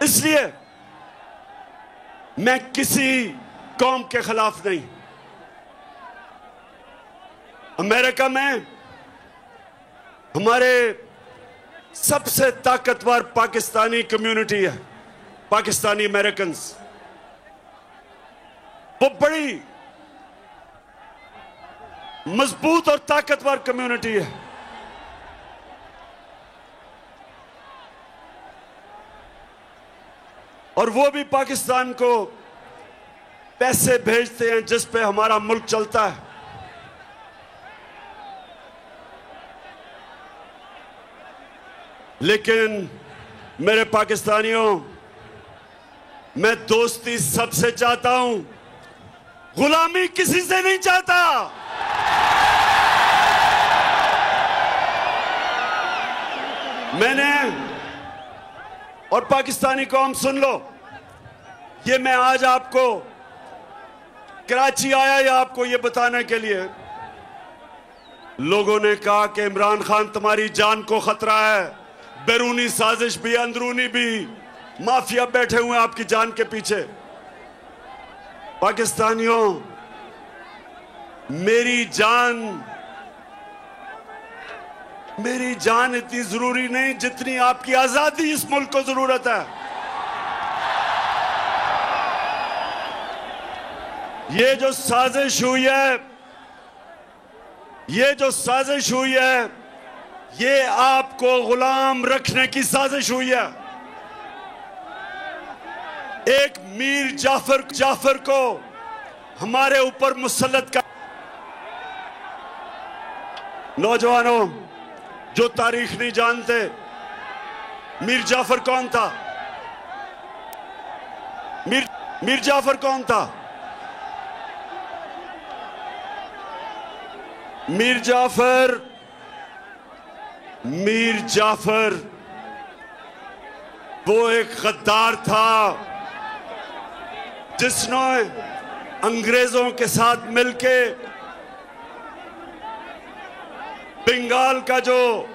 इसलिए मैं किसी कौम के खिलाफ नहीं। अमेरिका में हमारे सबसे ताकतवर पाकिस्तानी कम्युनिटी है, पाकिस्तानी अमेरिकन्स। वो बड़ी मजबूत और ताकतवर कम्युनिटी है। और वो भी पाकिस्तान को पैसे भेजते हैं जिस पे हमारा मुल्क चलता है। लेकिन मेरे पाकिस्तानियों, मैं दोस्ती सबसे चाहता हूं, गुलामी किसी से नहीं चाहता। मैंने और पाकिस्तानी कौम सुन लो, ये मैं आज आपको कराची आया या आपको ये बताने के लिए, लोगों ने कहा कि इमरान खान तुम्हारी जान को खतरा है, बैरूनी साजिश भी अंदरूनी भी, माफिया बैठे हुए हैं आपकी जान के पीछे। पाकिस्तानियों, मेरी जान इतनी जरूरी नहीं जितनी आपकी आजादी इस मुल्क को जरूरत है। ये जो साजिश हुई है, ये आपको गुलाम रखने की साजिश हुई है। एक मीर जाफर को हमारे ऊपर मुसल्लत कर। नौजवानों जो तारीख नहीं जानते, मीर जाफर कौन था? मीर जाफर कौन था? मीर जाफर वो एक गद्दार था जिसने अंग्रेजों के साथ मिलके बंगाल का जो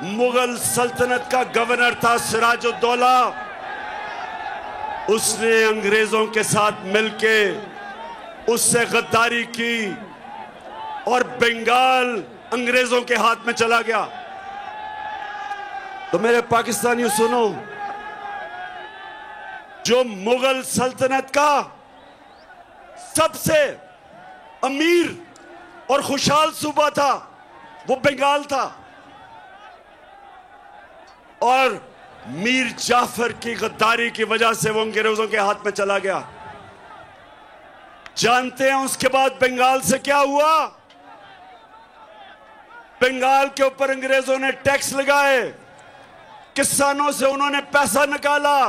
मुगल सल्तनत का गवर्नर था सिराजुद्दौला, उसने अंग्रेजों के साथ मिलके उससे गद्दारी की और बंगाल अंग्रेजों के हाथ में चला गया। तो मेरे पाकिस्तानियों सुनो, जो मुगल सल्तनत का सबसे अमीर और खुशहाल सूबा था वो बंगाल था, और मीर जाफर की गद्दारी की वजह से वो अंग्रेजों के हाथ में चला गया। जानते हैं उसके बाद बंगाल से क्या हुआ? बंगाल के ऊपर अंग्रेजों ने टैक्स लगाए, किसानों से उन्होंने पैसा निकाला,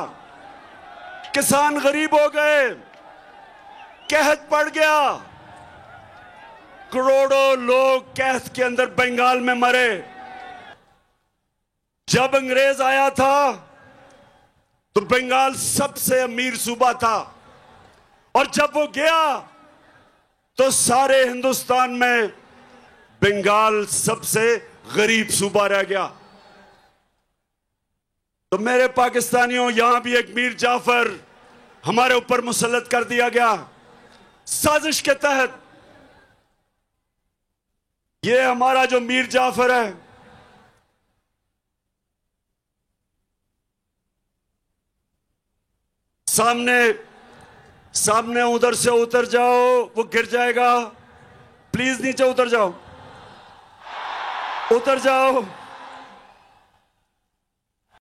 किसान गरीब हो गए, कहत पड़ गया, करोड़ों लोग कहत के अंदर बंगाल में मरे। जब अंग्रेज आया था तो बंगाल सबसे अमीर सूबा था, और जब वो गया तो सारे हिंदुस्तान में बंगाल सबसे गरीब सूबा रह गया। तो मेरे पाकिस्तानियों, यहां भी एक मीर जाफर हमारे ऊपर मुसल्लत कर दिया गया साजिश के तहत। ये हमारा जो मीर जाफर है, सामने उधर से उतर जाओ, वो गिर जाएगा। प्लीज नीचे उतर जाओ, उतर जाओ।